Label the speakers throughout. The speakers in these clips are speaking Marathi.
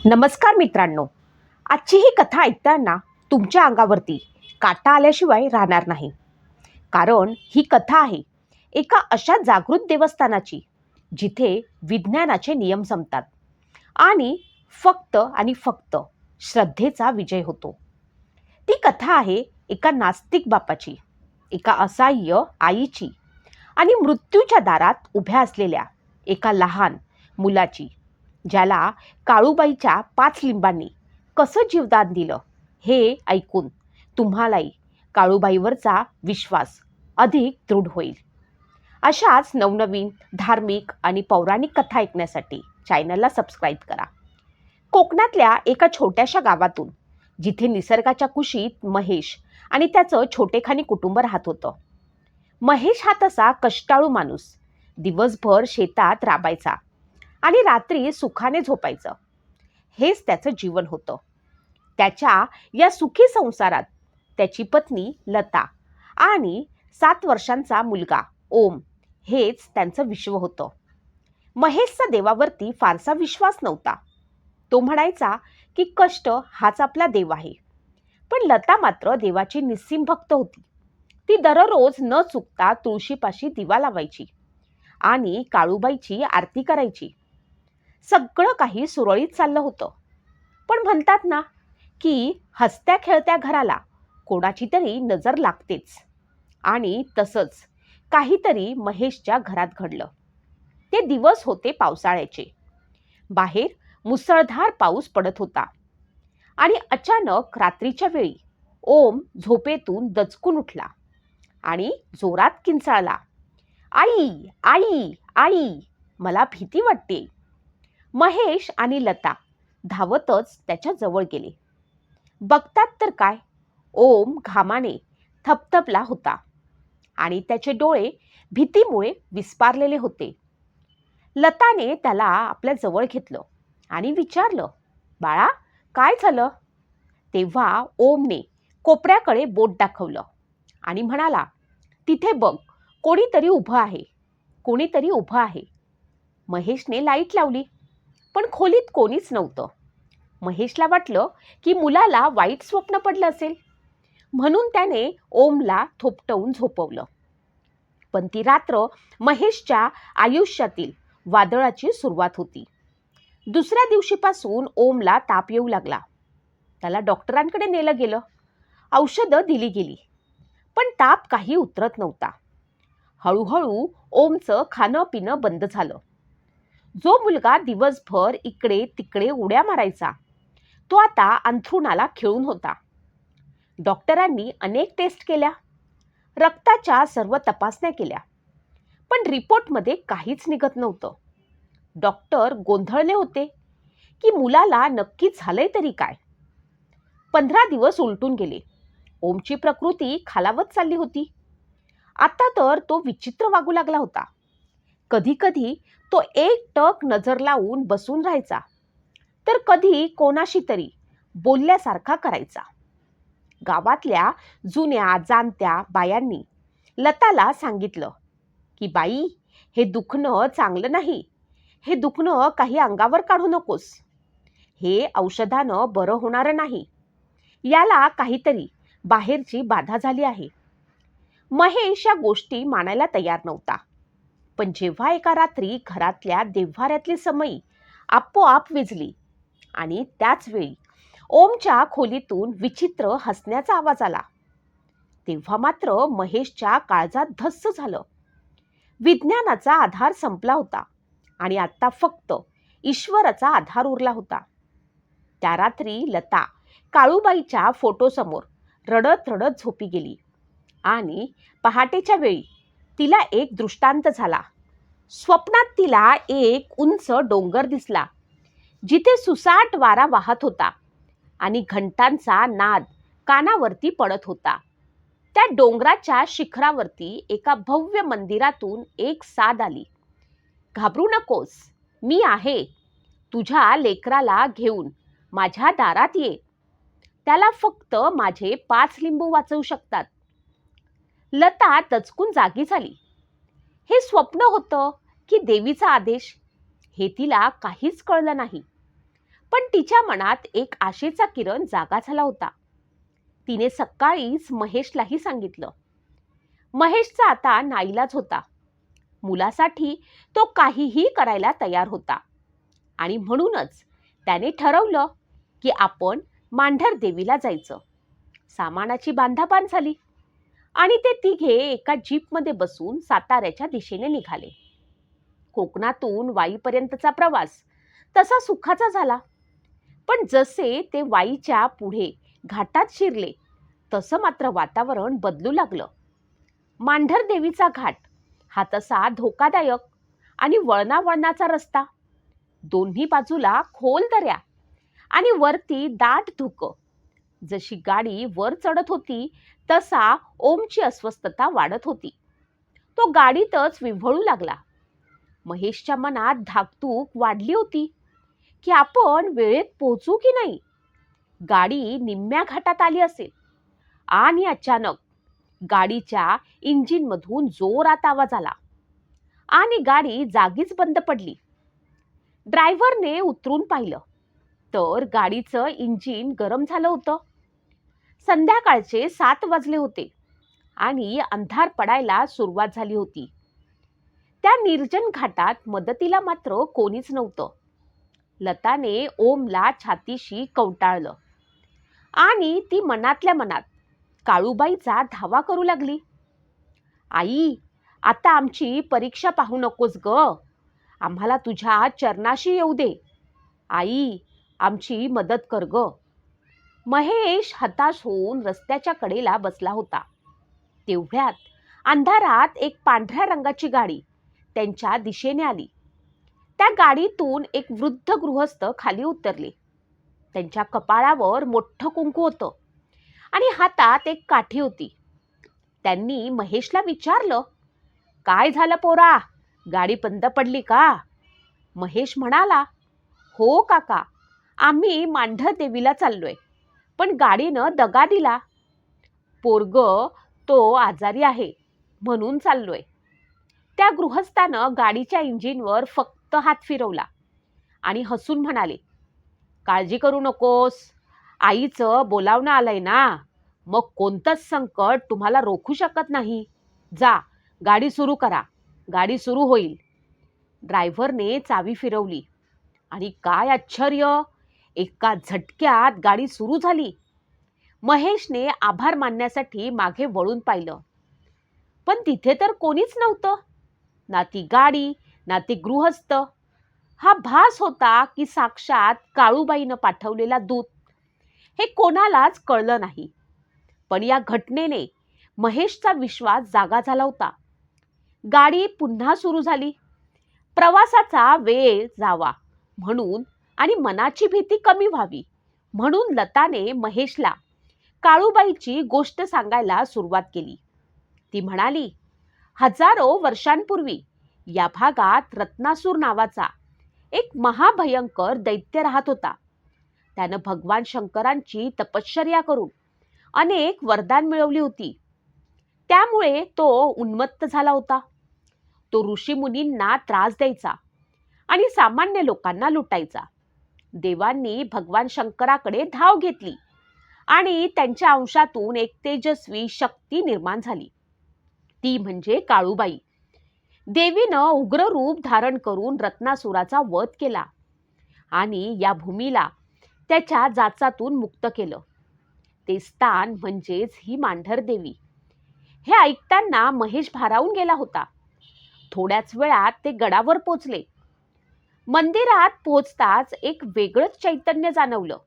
Speaker 1: नमस्कार मित्रांनो, आजची ही कथा ऐकताना तुमच्या अंगावरती काटा आल्याशिवाय राहणार नाही. कारण ही कथा आहे एका अशा जागृत देवस्थानाची जिथे विज्ञानाचे नियम संपतात आणि फक्त श्रद्धेचा विजय होतो. ती कथा आहे एका नास्तिक बापाची, एका असहाय्य आईची आणि मृत्यूच्या दारात उभ्या असलेल्या एका लहान मुलाची, ज्याला काळूबाईच्या 5 लिंबांनी कसं जीवदान दिलं हे ऐकून तुम्हालाही काळूबाईवरचा विश्वास अधिक दृढ होईल. अशाच नवनवीन धार्मिक आणि पौराणिक कथा ऐकण्यासाठी चॅनलला सबस्क्राईब करा. कोकणातल्या एका छोट्याशा गावातून, जिथे निसर्गाच्या कुशीत महेश आणि त्याचं छोटेखानी कुटुंब राहत होतं. महेश हा तसा कष्टाळू माणूस, दिवसभर शेतात राबायचा आणि रात्री सुखाने झोपायचं. हेच त्याचं जीवन होतं. त्याच्या या सुखी संसारात त्याची पत्नी लता आणि 7 वर्षांचा मुलगा ओम हेच त्यांचं विश्व होतं. महेशचा देवावरती फारसा विश्वास नव्हता. तो म्हणायचा की कष्ट हाच आपला देव आहे. पण लता मात्र देवाची निस्सीम भक्त होती. ती दररोज न चुकता तुळशीपाशी दिवा लावायची आणि काळूबाईची आरती करायची. सगळं काही सुरळीत चाललं होतं. पण म्हणतात ना की हसत्या खेळत्या घराला कोणाची तरी नजर लागतेच. आणि तसंच काहीतरी महेशच्या घरात घडलं. ते दिवस होते पावसाळ्याचे. बाहेर मुसळधार पाऊस पडत होता आणि अचानक रात्रीच्या वेळी ओम झोपेतून दचकून उठला आणि जोरात किंचाळला, "आई, आई, आई, मला भीती वाटते." महेश आणि लता धावतच त्याच्या जवळ गेले. बघतात तर काय, ओम घामाने थपथपला होता आणि त्याचे डोळे भीतीमुळे विस्पारलेले होते. लताने त्याला आपल्या जवळ घेतलं आणि विचारलं, "बाळा, काय झालं?" तेव्हा ओमने कोपऱ्याकडे बोट दाखवलं आणि म्हणाला, "तिथे बघ, कोणीतरी उभं आहे, कोणीतरी उभं आहे." महेशने लाईट लावली, पण खोलीत कोणीच नव्हतं. महेशला वाटलं की मुलाला वाईट स्वप्न पडलं असेल, म्हणून त्याने ओमला थोपटवून झोपवलं. पण ती रात्र महेशच्या आयुष्यातील वादळाची सुरुवात होती. दुसऱ्या दिवशीपासून ओमला ताप येऊ लागला. त्याला डॉक्टरांकडे नेलं गेलं. औषधं दिली गेली, पण ताप काही उतरत नव्हता. हळूहळू ओमचं खाणं पिणं बंद झालं. जो मुलगा दिवसभर इकडे तिकडे उड्या मारायचा, तो आता अंथरुणाला खिळून होता. डॉक्टरांनी अनेक टेस्ट केल्या, रक्ताच्या सर्व तपासण्या केल्या, पण रिपोर्टमध्ये काहीच निघत नव्हतं. डॉक्टर गोंधळले होते की मुलाला नक्की झालंय तरी काय. 15 दिवस उलटून गेले. ओमची प्रकृती खालावत चालली होती. आता तर तो विचित्र वागू लागला होता. कधी कधी तो एकटक नजर लावून बसून राहायचा, तर कधी कोणाशी तरी बोलल्यासारखा करायचा. गावातल्या जुन्या जाणत्या बायांनी लताला सांगितलं की, "बाई, हे दुखणं चांगलं नाही. हे दुखणं काही अंगावर काढू नकोस. हे औषधानं बरं होणारं नाही. याला काहीतरी बाहेरची बाधा झाली आहे." महेश या गोष्टी मानायला तयार नव्हता. पण जेव्हा एका रात्री घरातल्या देव्हाऱ्यातली समई आपोआप विझली आणि त्याच वेळी ओमच्या खोलीतून विचित्र हसण्याचा आवाज आला, तेव्हा मात्र महेशच्या काळजात धस्स झालं. विज्ञानाचा आधार संपला होता आणि आता फक्त ईश्वराचा आधार उरला होता. त्या रात्री लता काळूबाईच्या फोटोसमोर रडत रडत झोपी गेली आणि पहाटेच्या वेळी तिला एक दृष्टांत झाला. स्वप्नात तिला एक उंच डोंगर दिसला, जिथे सुसाट वारा वाहत होता आणि घंटांचा नाद कानावरती पडत होता. त्या डोंगराच्या शिखरावरती एका भव्य मंदिरातून एक साद आली. "घाबरू नकोस, मी आहे. तुझ्या लेकराला घेऊन माझ्या दारात ये. त्याला फक्त माझे 5 लिंबू वाचवू शकतात." लता दचकून जागी झाली. हे स्वप्न होतं की देवीचा आदेश, हे तिला काहीच कळलं नाही. पण तिच्या मनात एक आशेचा किरण जागा झाला होता. तिने सकाळीच महेशलाही सांगितलं. महेशचा आता नाईलाज होता. मुलासाठी तो काहीही करायला तयार होता आणि म्हणूनच त्याने ठरवलं की आपण मांढर देवीला जायचं. सामानाची बांधाबांध झाली आणि ते तिघे एका जीपमध्ये बसून साताऱ्याच्या दिशेने निघाले. कोकणातून वाईपर्यंतचा प्रवास तसा सुखाचा झाला. पण जसे ते वाईच्या पुढे घाटात शिरले तसं मात्र वातावरण बदलू लागलं. मांढर देवीचा घाट हा तसा धोकादायक आणि वळणावळणाचा रस्ता. दोन्ही बाजूला खोल दऱ्या आणि वरती दाट धुकं. जशी गाडी वर चढत होती तसा ओमची अस्वस्थता वाढत होती. तो गाडीतच विव्हळू लागला. महेशच्या मनात धाकधूक वाढली होती की आपण वेळेत पोहोचू की नाही. गाडी निम्म्या घाटात आली असेल आणि अचानक गाडीच्या इंजिनमधून जोरात आवाज आला आणि गाडी जागीच बंद पडली. ड्रायव्हरने उतरून पाहिलं तर गाडीचं इंजिन गरम झालं होतं. संध्याकाळचे 7 वाजले होते आणि अंधार पडायला सुरुवात झाली होती. त्या निर्जन घाटात मदतीला मात्र कोणीच नव्हतं. लताने ओमला छातीशी कवटाळलं आणि ती मनातल्या मनात काळूबाईचा धावा करू लागली. आई, आता आमची परीक्षा पाहू नकोस ग. आम्हाला तुझ्या चरणाशी येऊ दे. आई, आमची मदत कर ग. महेश हताश होऊन रस्त्याच्या कडेला बसला होता. तेवढ्यात अंधारात एक पांढऱ्या रंगाची गाडी त्यांच्या दिशेने आली. त्या गाडीतून एक वृद्ध गृहस्थ खाली उतरले. त्यांच्या कपाळावर मोठं कुंकू होतं आणि हातात एक काठी होती. त्यांनी महेशला विचारलं, काय झालं पोरा, गाडी बंद पडली का? महेश म्हणाला, हो काका, आम्ही मांढर देवीला चाललोय, पण गाडीनं दगा दिला. पोरग तो आजारी आहे म्हणून चाललोय. त्या गृहस्थानं गाडीच्या इंजिनवर फक्त हात फिरवला आणि हसून म्हणाले, काळजी करू नकोस, आईचं बोलावणं आलंय ना, मग कोणतंच संकट तुम्हाला रोखू शकत नाही. जा, गाडी सुरू करा, गाडी सुरू होईल. ड्रायव्हरने चावी फिरवली आणि काय आश्चर्य, एका झटक्यात गाडी सुरू झाली. महेशने आभार मानण्यासाठी मागे वळून पाहिलं, पण तिथे तर कोणीच नव्हतं. ना ती गाडी, ना ते गृहस्थ. हा भास होता की साक्षात काळूबाईनं पाठवलेला दूत. हे कोणालाच कळलं नाही. पण या घटनेने महेशचा विश्वास जागा झाला होता. गाडी पुन्हा सुरू झाली. प्रवासाचा वेळ जावा म्हणून आणि मनाची भीती कमी व्हावी म्हणून लताने महेशला काळूबाईची गोष्ट सांगायला सुरुवात केली. ती म्हणाली, हजारो वर्षांपूर्वी या भागात रत्नासूर नावाचा एक महाभयंकर दैत्य राहत होता. त्यानं भगवान शंकरांची तपश्चर्या करून अनेक वरदान मिळवली होती. त्यामुळे तो उन्मत्त झाला होता. तो ऋषीमुनींना त्रास द्यायचा आणि सामान्य लोकांना लुटायचा. देवांनी भगवान शंकराकडे धाव घेतली आणि त्यांच्या अंशातून एक तेजस्वी शक्ती निर्माण झाली. ती म्हणजे काळूबाई. देवीनं उग्र रूप धारण करून रत्नासुराचा वध केला आणि या भूमीला त्याच्या जाचातून मुक्त केलं. ते स्थान म्हणजेच ही मांढर देवी. हे ऐकताना महेश भारावून गेला होता. थोड्याच वेळात ते गडावर पोचले. मंदिरात पोचताच एक वेगळंच चैतन्य जाणवलं.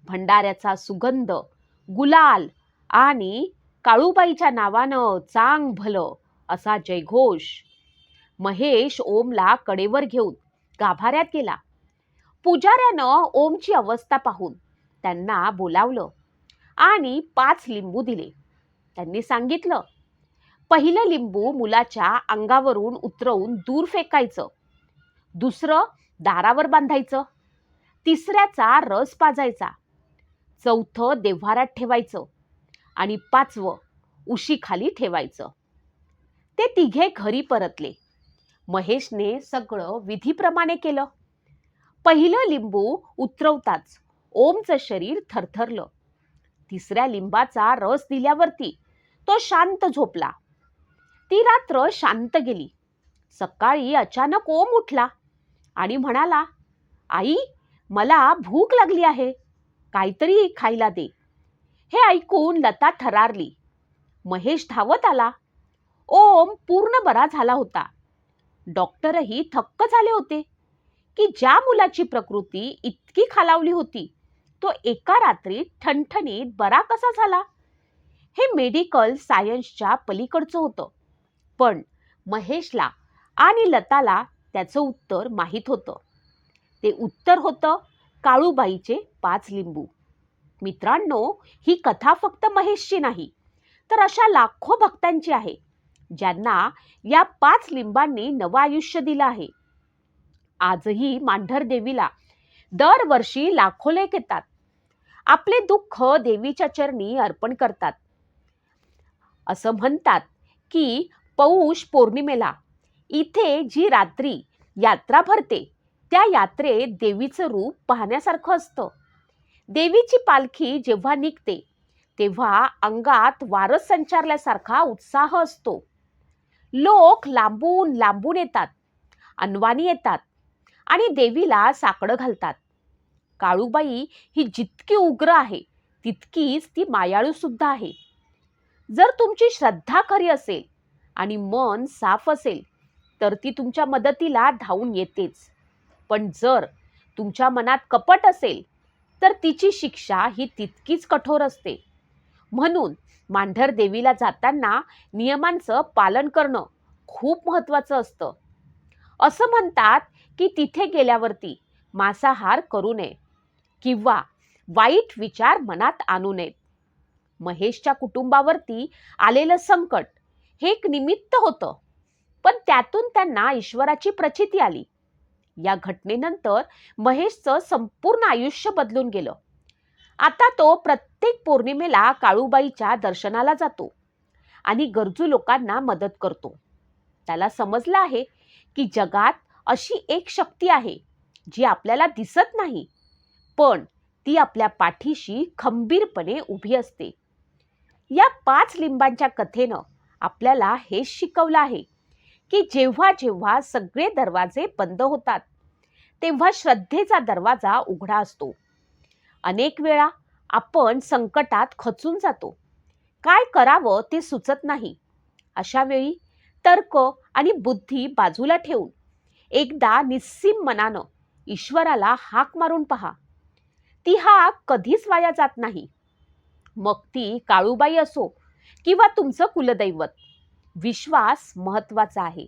Speaker 1: भंडाऱ्याचा सुगंध, गुलाल आणि काळूबाईच्या नावानं चांग भलं असा जयघोष. महेश ओमला कडेवर घेऊन गाभाऱ्यात गेला. पुजाऱ्यानं ओमची अवस्था पाहून त्यांना बोलावलं आणि 5 लिंबू दिले. त्यांनी सांगितलं, पहिलं लिंबू मुलाच्या अंगावरून उतरवून दूर फेकायचं, दुसरं दारावर बांधायचं, तिसऱ्याचा रस पाजायचा, चौथं देव्हारात ठेवायचं आणि 5वं उशीखाली ठेवायचं. ते तिघे घरी परतले. महेशने सगळं विधीप्रमाणे केलं. पहिलं लिंबू उतरवताच ओमचं शरीर थरथरलं. तिसऱ्या लिंबाचा रस दिल्यावरती तो शांत झोपला. ती रात्र शांत गेली. सकाळी अचानक ओम उठला आणि म्हणाला, आई, मला भूक लागली आहे, काहीतरी खायला दे. हे ऐकून लता थरारली. महेश धावत आला. ओम पूर्ण बरा झाला होता. डॉक्टरही थक्क झाले होते की ज्या मुलाची प्रकृती इतकी खालावली होती तो एका रात्रीत ठणठणीत बरा कसा झाला. हे मेडिकल सायन्सच्या पलीकडचं होतं. पण महेशला आणि लताला त्याचं उत्तर माहीत होतं. ते उत्तर होतं काळूबाईचे 5 लिंबू. मित्रांनो, ही कथा फक्त महेशची नाही, तर अशा लाखो भक्तांची आहे ज्यांना या 5 लिंबांनी नवं आयुष्य दिलं आहे. आजही मांढर देवीला दरवर्षी लाखो लेक येतात. आपले दुःख देवीच्या चरणी अर्पण करतात. असं म्हणतात की पौष पौर्णिमेला इथे जी रात्री यात्रा भरते त्या यात्रेत देवीचं रूप पाहण्यासारखं असतं. देवीची पालखी जेव्हा निघते तेव्हा अंगात वारस संचारल्यासारखा उत्साह असतो. लोक लांबून लांबून येतात, अनवाणी येतात आणि देवीला साकडं घालतात. काळूबाई ही जितकी उग्र आहे तितकीच ती मायाळू सुद्धा आहे. जर तुमची श्रद्धा खरी असेल आणि मन साफ असेल तर ती तुमच्या मदतीला धावून येतेच. पण जर तुमच्या मनात कपट असेल तर तिची शिक्षा ही तितकीच कठोर असते. म्हणून मांढर देवीला जाताना नियमांचं पालन करणं खूप महत्त्वाचं असतं. असं म्हणतात की तिथे गेल्यावरती मांसाहार करू नये किंवा वाईट विचार मनात आणू नयेत. महेशच्या कुटुंबावरती आलेलं संकट हे एक निमित्त होतं, पण त्यातून त्यांना ईश्वराची प्रचिती आली. या घटनेनंतर महेशचं संपूर्ण आयुष्य बदलून गेलं. आता तो प्रत्येक पौर्णिमेला काळूबाईच्या दर्शनाला जातो आणि गरजू लोकांना मदत करतो. त्याला समजलं आहे की जगात अशी एक शक्ती आहे जी आपल्याला दिसत नाही, पण ती आपल्या पाठीशी खंबीरपणे उभी असते. या 5 लिंबांच्या कथेनं आपल्याला हेच शिकवलं आहे की जेव्हा जेव्हा सगळे दरवाजे बंद होतात तेव्हा श्रद्धेचा दरवाजा उघडा असतो. अनेक वेळा आपण संकटात खचून जातो. काय करावं ते सुचत नाही. अशा वेळी तर्क आणि बुद्धी बाजूला ठेवून एकदा निस्सीम मनानं ईश्वराला हाक मारून पहा. ती हाक कधीच वाया जात नाही. मग ती काळूबाई असो किंवा तुमचं कुलदैवत, विश्वास महत्वाचा आहे.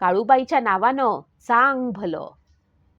Speaker 1: काळूबाईच्या नावानं चांग भलं.